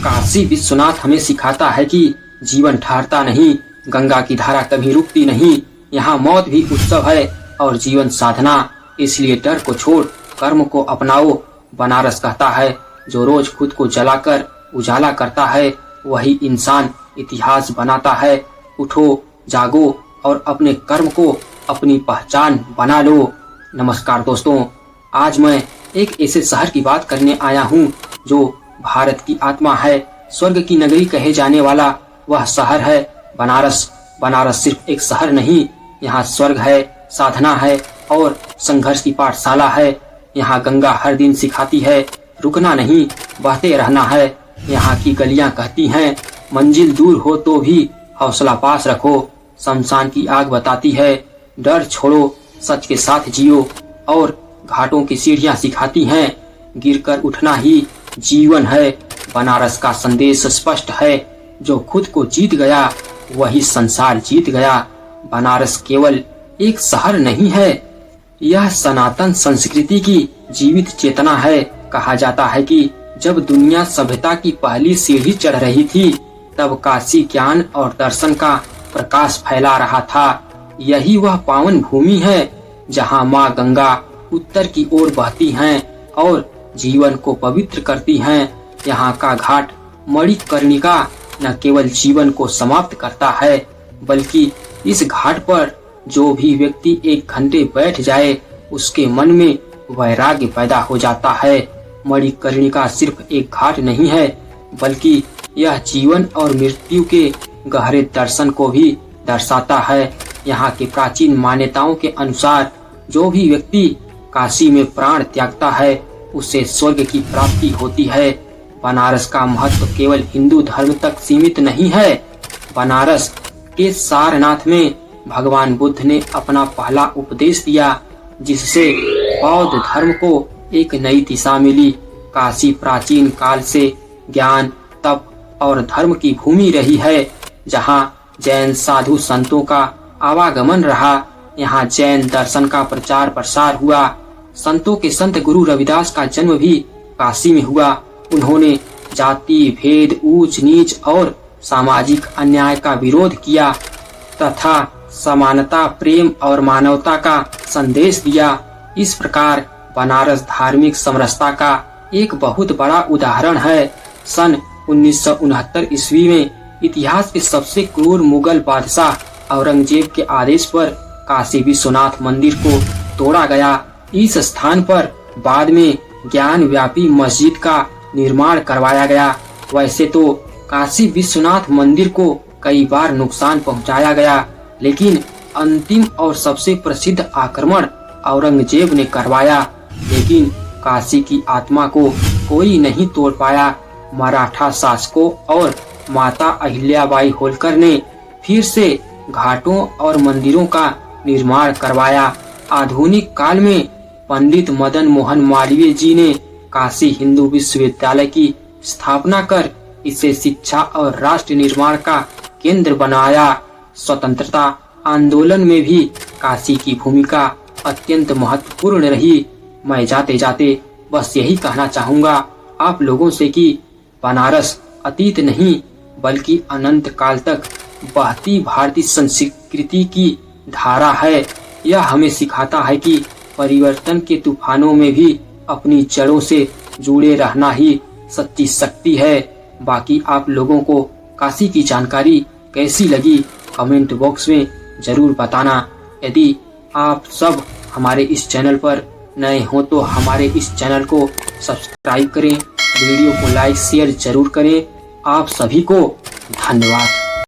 काशी विश्वनाथ हमें सिखाता है कि जीवन ठहरता नहीं, गंगा की धारा कभी रुकती नहीं। यहाँ मौत भी उत्सव है और जीवन साधना। इसलिए डर को छोड़ कर्म को अपनाओ। बनारस कहता है, जो रोज खुद को जलाकर उजाला करता है वही इंसान इतिहास बनाता है। उठो, जागो और अपने कर्म को अपनी पहचान बना लो। नमस्कार दोस्तों, आज मैं एक ऐसे शहर की बात करने आया हूँ जो भारत की आत्मा है, स्वर्ग की नगरी कहे जाने वाला वह शहर है बनारस। बनारस सिर्फ एक शहर नहीं, यहाँ स्वर्ग है, साधना है और संघर्ष की पाठशाला है। यहाँ गंगा हर दिन सिखाती है, रुकना नहीं, बहते रहना है। यहाँ की गलियाँ कहती हैं, मंजिल दूर हो तो भी हौसला पास रखो। शमशान की आग बताती है, डर छोड़ो, सच के साथ जियो। और घाटों की सीढ़ियाँ सिखाती हैं, गिरकर उठना ही जीवन है। बनारस का संदेश स्पष्ट है, जो खुद को जीत गया वही संसार जीत गया। बनारस केवल एक शहर नहीं है, यह सनातन संस्कृति की जीवित चेतना है। कहा जाता है कि जब दुनिया सभ्यता की पहली सीढ़ी चढ़ रही थी, तब काशी ज्ञान और दर्शन का प्रकाश फैला रहा था। यही वह पावन भूमि है जहाँ माँ गंगा उत्तर की ओर बहती हैं और जीवन को पवित्र करती हैं। यहाँ का घाट मणिकर्णिका न केवल जीवन को समाप्त करता है, बल्कि इस घाट पर जो भी व्यक्ति एक घंटे बैठ जाए उसके मन में वैराग्य पैदा हो जाता है। मणिकर्णिका सिर्फ एक घाट नहीं है, बल्कि यह जीवन और मृत्यु के गहरे दर्शन को भी दर्शाता है। यहाँ के प्राचीन मान्यताओं के अनुसार जो भी व्यक्ति काशी में प्राण त्यागता है उसे स्वर्ग की प्राप्ति होती है। बनारस का महत्व केवल हिंदू धर्म तक सीमित नहीं है। बनारस के सारनाथ में भगवान बुद्ध ने अपना पहला उपदेश दिया, जिससे बौद्ध धर्म को एक नई दिशा मिली। काशी प्राचीन काल से ज्ञान, तप और धर्म की भूमि रही है, जहाँ जैन साधु संतों का आवागमन रहा। यहाँ जैन दर्शन का प्रचार प्रसार हुआ। संतों के संत गुरु रविदास का जन्म भी काशी में हुआ। उन्होंने जाति भेद, ऊंच नीच और सामाजिक अन्याय का विरोध किया तथा समानता, प्रेम और मानवता का संदेश दिया। इस प्रकार बनारस धार्मिक समरसता का एक बहुत बड़ा उदाहरण है। सन 1969 ईस्वी में इतिहास के सबसे क्रूर मुगल बादशाह औरंगजेब के आदेश पर काशी विश्वनाथ मंदिर को तोड़ा गया। इस स्थान पर बाद में ज्ञान व्यापी मस्जिद का निर्माण करवाया गया। वैसे तो काशी विश्वनाथ मंदिर को कई बार नुकसान पहुंचाया गया, लेकिन अंतिम और सबसे प्रसिद्ध आक्रमण औरंगजेब ने करवाया। लेकिन काशी की आत्मा को कोई नहीं तोड़ पाया। मराठा शासकों और माता अहिल्याबाई होलकर ने फिर से घाटों और मंदिरों का निर्माण करवाया। आधुनिक काल में पंडित मदन मोहन मालवीय जी ने काशी हिंदू विश्वविद्यालय की स्थापना कर इसे शिक्षा और राष्ट्र निर्माण का केंद्र बनाया। स्वतंत्रता आंदोलन में भी काशी की भूमिका अत्यंत महत्वपूर्ण रही। मैं जाते जाते बस यही कहना चाहूँगा आप लोगों से कि बनारस अतीत नहीं बल्कि अनंत काल तक बहती भारतीय संस्कृति की धारा है। यह हमें सिखाता है कि परिवर्तन के तूफानों में भी अपनी जड़ों से जुड़े रहना ही सच्ची शक्ति है। बाकी आप लोगों को काशी की जानकारी कैसी लगी कमेंट बॉक्स में जरूर बताना। यदि आप सब हमारे इस चैनल पर नए हो तो हमारे इस चैनल को सब्सक्राइब करें, वीडियो को लाइक शेयर जरूर करें। आप सभी को धन्यवाद।